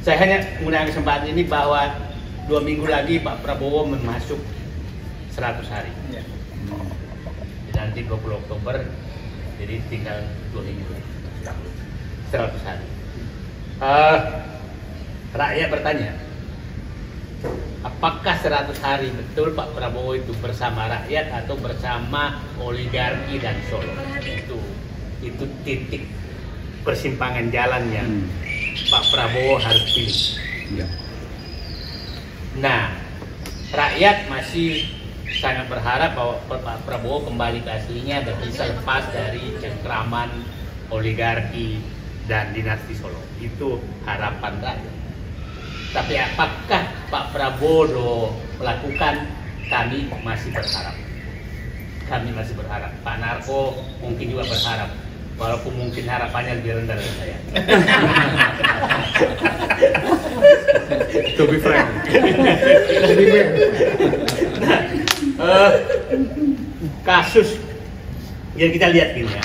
Saya hanya menggunakan kesempatan ini bahwa 2 minggu lagi Pak Prabowo masuk 100 hari. Ya. Nanti 20 Oktober, jadi tinggal 2 minggu lagi. 100 hari. Rakyat bertanya, apakah 100 hari betul Pak Prabowo itu bersama rakyat atau bersama oligarki dan Solo? Itu titik persimpangan jalan yang Pak Prabowo harus pilih. Ya. Nah, rakyat masih sangat berharap bahwa Pak Prabowo kembali ke aslinya dan bisa lepas dari cengkraman oligarki dan dinasti Solo. Itu harapan rakyat. Tapi apakah Pak Prabowo melakukan? Kami masih berharap. Kami masih berharap. Pak Narko mungkin juga berharap, walaupun mungkin harapannya lebih rendah dari saya. To be frank. Kasus yang kita lihat ini ya,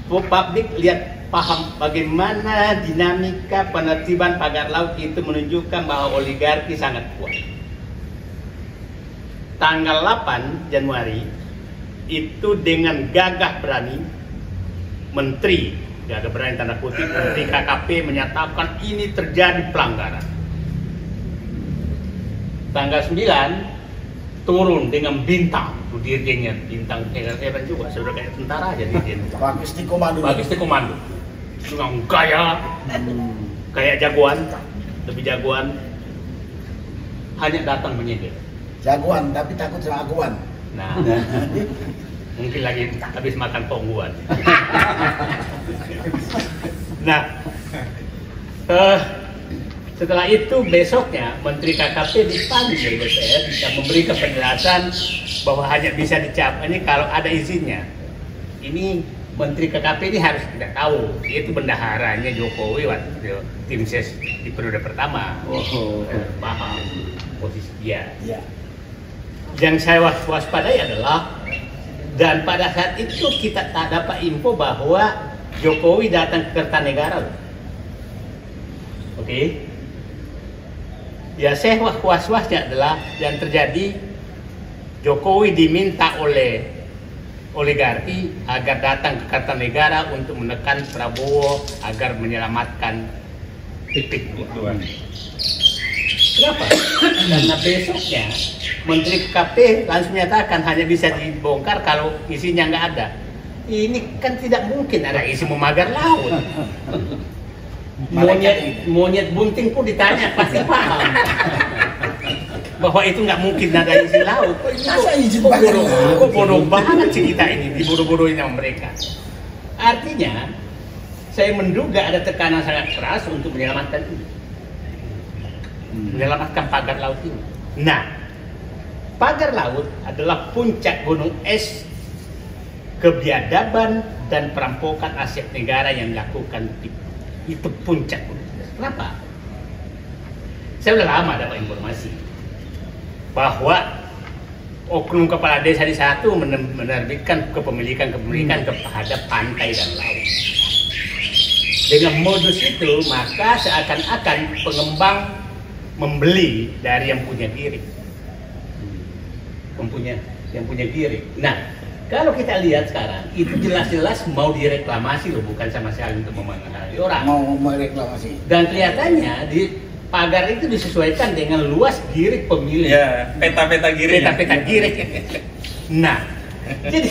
publik lihat paham bagaimana dinamika penertiban pagar laut itu menunjukkan bahwa oligarki sangat kuat. Tanggal 8 Januari itu dengan gagah berani menteri, gagah berani tanda kutip, menteri KKP menyatakan ini terjadi pelanggaran. Tanggal 9 turun dengan bintang, tuh dirjennya bintang hebat juga, sudah kayak tentara aja dirjen. Bagus di komando. Bagus di komando, dengan gaya kayak jagoan, lebih jagoan, hanya datang menyindir. Jagoan tapi takut sama akuan. Nah, mungkin lagi habis makan pongguan. Nah, setelah itu besoknya Menteri KKP dipanggil DPR bisa memberikan penjelasan bahwa hanya bisa dicap ini kalau ada izinnya. Ini Menteri KKP ini harus tidak tahu, itu bendaharanya Jokowi waktu tim ses di periode pertama. Paham posisi dia. Iya. Yang saya waspadai adalah, dan pada saat itu kita tak dapat info bahwa Jokowi datang ke Kertanegara. Oke. Ya, saya was-wasnya adalah yang terjadi, Jokowi diminta oleh oligarki agar datang ke Kertanegara untuk menekan Prabowo agar menyelamatkan titik itu. Kenapa? Karena besoknya Menteri KP langsung menyatakan hanya bisa dibongkar kalau isinya nggak ada. Ini kan tidak mungkin ada isi memagar laut. Monyet bunting pun ditanya pasti paham bahwa itu nggak mungkin ada isi laut. Masa izin pagar laut? Kok bodoh banget sih kita ini, dibodoh-bodohin sama mereka. Artinya, saya menduga ada tekanan sangat keras untuk menyelamatkan ini. Menyelamatkan pagar laut ini. Nah, pagar laut adalah puncak gunung es kebiadaban dan perampokan aset negara yang dilakukan. Itu puncak gunung es. Kenapa? Saya udah lama dapat informasi bahwa oknum kepala desa di satu menerbitkan kepemilikan kepada pantai dan laut. Dengan modus itu, maka seakan-akan pengembang membeli dari yang punya giring. Yang punya giring. Nah, kalau kita lihat sekarang, itu jelas-jelas mau direklamasi loh, bukan sama sekali untuk memengaruhi orang. Mau mereklamasi. Dan kelihatannya di pagar itu disesuaikan dengan luas giring pemilik. Ya, peta-peta giring. Peta-peta giring. Nah, jadi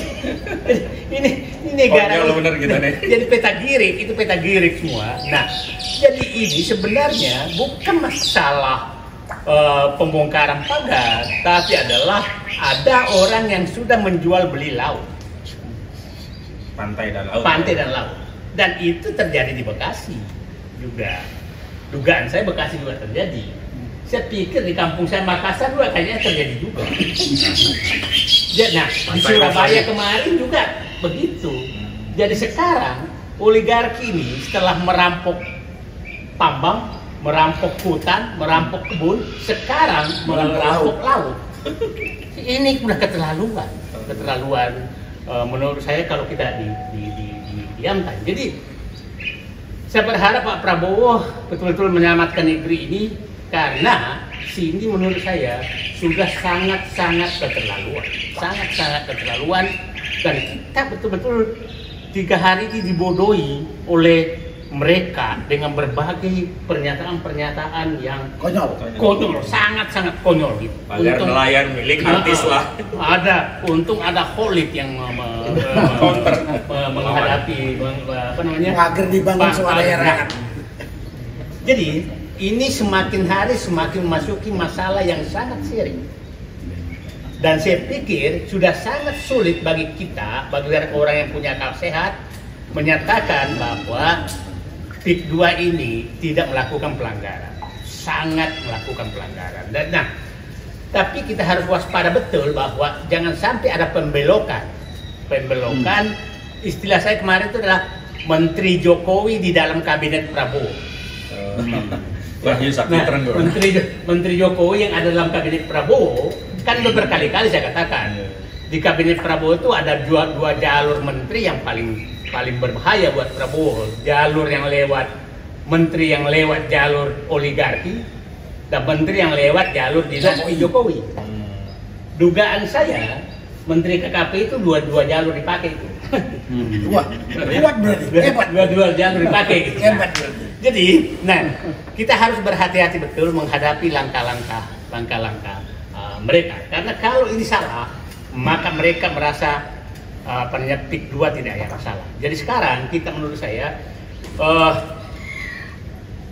ini negara bener kita nih. Jadi peta giring, itu peta giring semua. Nah, jadi ini sebenarnya bukan masalah pembongkaran pagar, tapi adalah ada orang yang sudah menjual beli laut, Pantai dan laut. Dan itu terjadi di Bekasi juga. Dugaan saya Bekasi juga terjadi. Saya pikir di kampung saya Makassar juga kayaknya terjadi juga. Nah, di Surabaya kemarin juga begitu. Jadi sekarang oligarki ini setelah merampok tambang, merampok hutan, merampok kebun, sekarang merampok laut. Ini udah keterlaluan. Menurut saya kalau kita diamkan. Jadi Saya berharap Pak Prabowo betul-betul menyelamatkan negeri ini, karena sini menurut saya sudah sangat-sangat keterlaluan, dan kita betul-betul 3 hari ini dibodohi oleh mereka dengan berbagai pernyataan-pernyataan yang konyol, sangat-sangat konyol gitu. Pagar nelayan milik artis lah. Untung ada Khalid yang menghadapi pagar dibangun suara daerah. Jadi ini semakin hari semakin memasuki masalah yang sangat serius. Dan saya pikir sudah sangat sulit bagi kita, bagi orang yang punya akal sehat, menyatakan bahwa PIK 2 ini tidak melakukan pelanggaran, sangat melakukan pelanggaran. Dan tapi kita harus waspada betul bahwa jangan sampai ada pembelokan. Istilah saya kemarin itu adalah Menteri Jokowi di dalam kabinet Prabowo. Menteri Jokowi yang ada dalam kabinet Prabowo, kan udah berkali-kali saya katakan, di kabinet Prabowo itu ada dua jalur menteri yang paling berbahaya buat Prabowo. Jalur yang lewat menteri yang lewat jalur oligarki, dan menteri yang lewat jalur dinasti Jokowi. Dugaan saya menteri KKP itu dua jalur dipakai itu. Dua jalur dipakai gitu. Jadi, kita harus berhati-hati betul menghadapi langkah-langkah mereka. Karena kalau ini salah, maka mereka merasa PIK 2 tidak ada masalah. Jadi sekarang kita menurut saya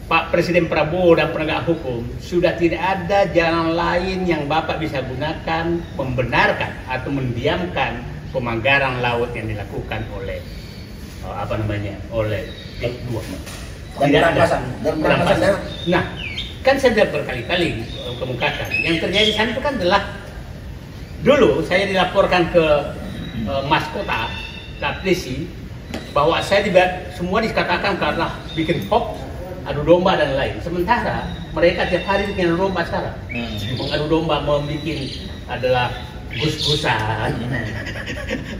Pak Presiden Prabowo dan penegak hukum sudah tidak ada jalan lain yang Bapak bisa gunakan membenarkan atau mendiamkan pemagaran laut yang dilakukan oleh oleh PIK 2. Dan perampasan. Nah, kan saya sudah berkali-kali kemukakan yang terjadi di sana itu kan adalah dulu saya dilaporkan ke Mas Kota, Kapolri, bahwa saya semua dikatakan karena bikin hoax, adu domba dan lain. Sementara mereka tiap hari bikin adu domba sekarang, mengadu domba, membuat adalah gus-gusan,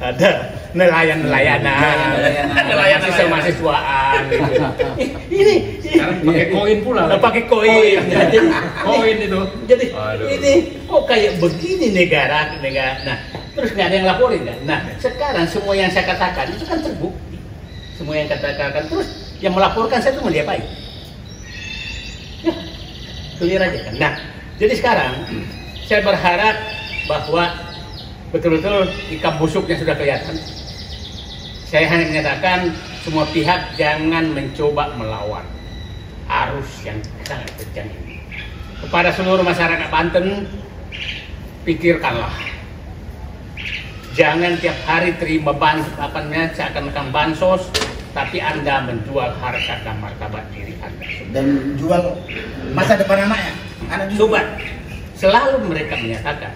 ada nelayan-nelayanan, nelayan mahasiswaan. Ini pakai koin pula. Pakai koin. Koin itu. Jadi ini kok kayak begini negara. Nah, terus nggak ada yang laporin kan? Nah, sekarang semua yang saya katakan itu kan terbukti. Semua yang katakan terus yang melaporkan saya itu mau diapain? Ya, clear aja kan. Nah, jadi sekarang saya berharap bahwa betul-betul ikan busuknya sudah kelihatan. Saya hanya menyatakan semua pihak jangan mencoba melawan arus yang sangat kencang ini. Kepada seluruh masyarakat Banten, pikirkanlah. Jangan tiap hari terima seakan-akan bansos, tapi Anda menjual harkat dan martabat diri Anda. Dan jual masa depan anaknya. Coba, selalu mereka menyatakan.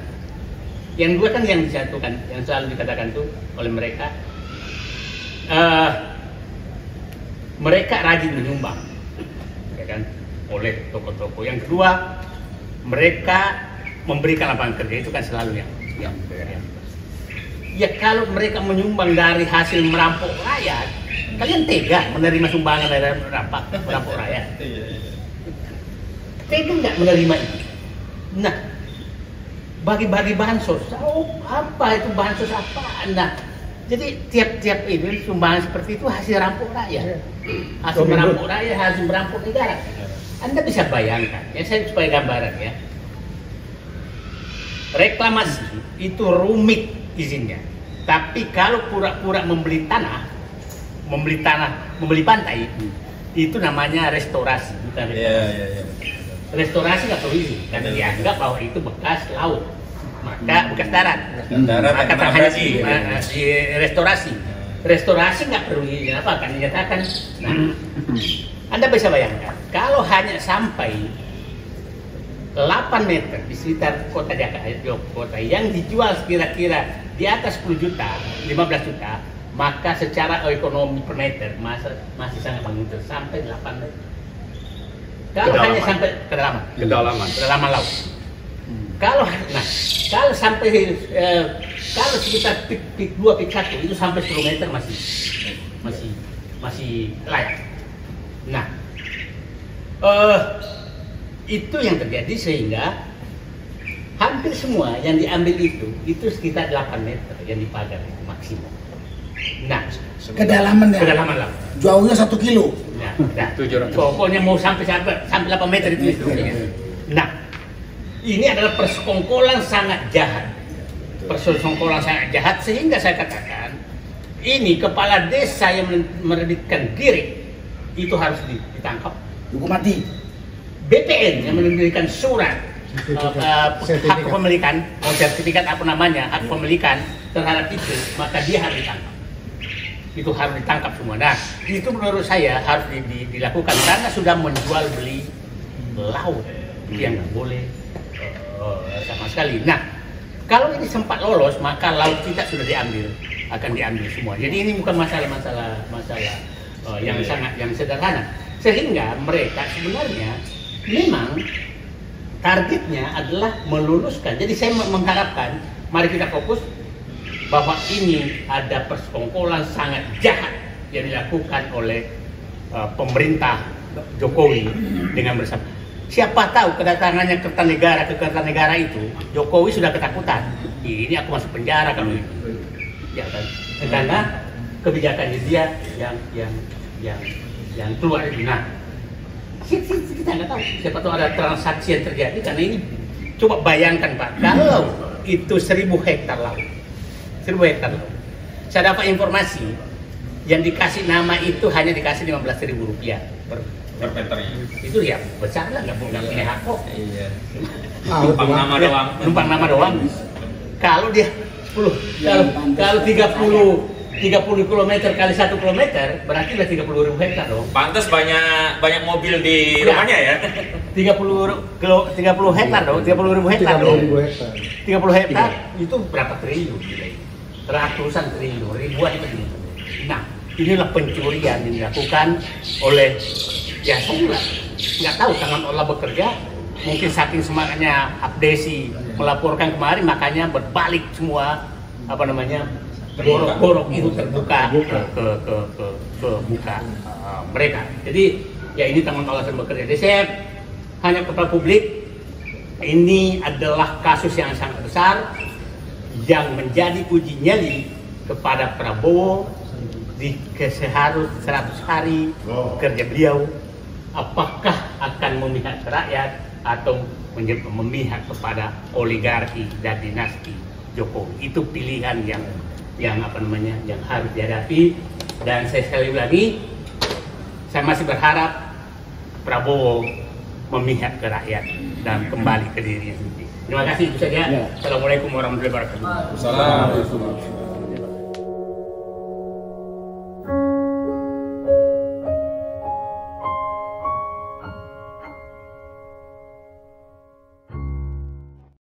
Yang dua kan yang disatukan, yang selalu dikatakan itu oleh mereka, mereka rajin menyumbang, ya kan, oleh toko-toko. Yang kedua, mereka memberikan lapangan kerja, itu kan selalu yang. Ya kalau mereka menyumbang dari hasil merampok rakyat, kalian tega menerima sumbangan dari merampok rakyat? Tega nggak menerima itu? Nah, bagi-bagi bansos, apa itu bansos apa? Nah, jadi tiap ini sumbangan seperti itu hasil rampok rakyat, hasil merampok rakyat, hasil merampok negara. Anda bisa bayangkan, ya saya supaya gambaran ya. Reklamasi itu rumit izinnya, tapi kalau pura-pura membeli pantai, itu namanya restorasi, bukan reklamasi. Restorasi nggak perlu izin, karena dianggap bahwa itu bekas laut, maka bekas darat, maka hanya di restorasi. Restorasi nggak perlu izin apa, kan dinyatakan. Nah, Anda bisa bayangkan kalau hanya sampai 8 meter di sekitar kota Jakarta yang dijual kira-kira di atas 10 juta, 15 juta, maka secara ekonomi per meter masih sangat menguntungkan sampai 8 meter. Kalau hanya sampai kedalaman laut. Kalau sampai kalau sekitar PIK 2, PIK 1 itu sampai 10 meter masih layak. Nah, itu yang terjadi sehingga hampir semua yang diambil itu sekitar 8 meter yang dipagar itu maksimum. Nah, Kedalaman ya. kedalaman lah. Jauhnya 1 kilo. Nah, pokoknya mau sampai 8 meter itu. Nah, ini adalah persekongkolan sangat jahat. Persekongkolan sangat jahat sehingga saya katakan ini kepala desa yang menerbitkan diri itu harus ditangkap. Hukum mati. BPN yang menerbitkan surat hak kepemilikan, sertifikat apa namanya, hak kepemilikan terhadap itu, maka dia harus ditangkap. Itu harus ditangkap semua. Nah, itu menurut saya harus dilakukan karena sudah menjual beli laut yang nggak boleh sama sekali. Nah, kalau ini sempat lolos maka laut kita sudah akan diambil semua. Jadi ini bukan masalah yang sederhana. Sehingga mereka sebenarnya memang targetnya adalah meluluskan. Jadi saya mengharapkan mari kita fokus bahwa ini ada persekongkolan sangat jahat yang dilakukan oleh pemerintah Jokowi dengan bersama. Siapa tahu kedatangannya Kertanegara ke Kertanegara itu Jokowi sudah ketakutan. Ini aku masuk penjara kalau itu. Ya kan? Karena kebijakannya dia yang keluar itu. Nah, kita nggak tahu. Siapa tahu ada transaksi yang terjadi karena ini. Coba bayangkan Pak, kalau itu 1000 hektar laut. 1000 hektar. Saya dapat informasi yang dikasih nama itu hanya dikasih Rp15.000 per meter. Itu ya besar lah, nggak punya hak kok. Iya. Numpang nama doang. Numpang nama doang. Kalau dia 10, kalau 30 km kali 1 km berarti udah 30.000 hektar dong. Pantas banyak mobil di rumahnya ya. 30 hektar dong, 30.000 hektar dong. 30 hektar itu berapa triliun? Ratusan triliun, ribuan triliun. Nah, inilah pencurian yang dilakukan oleh ya saya nggak tahu tangan Allah bekerja. Mungkin saking semangatnya Abdesi melaporkan kemarin makanya berbalik semua borok-borok itu terbuka ke muka mereka. Jadi ya ini tangan Allah yang bekerja. Jadi saya hanya kepada publik, ini adalah kasus yang sangat besar yang menjadi uji nyali kepada Prabowo di keseharus 100 hari kerja beliau, apakah akan memihak ke rakyat atau memihak kepada oligarki dan dinasti Jokowi. Itu pilihan yang harus dihadapi. Dan saya sekali lagi, saya masih berharap Prabowo memihak ke rakyat dan kembali ke dirinya sendiri. Terima kasih, itu saja. Assalamualaikum warahmatullahi wabarakatuh. Assalamualaikum.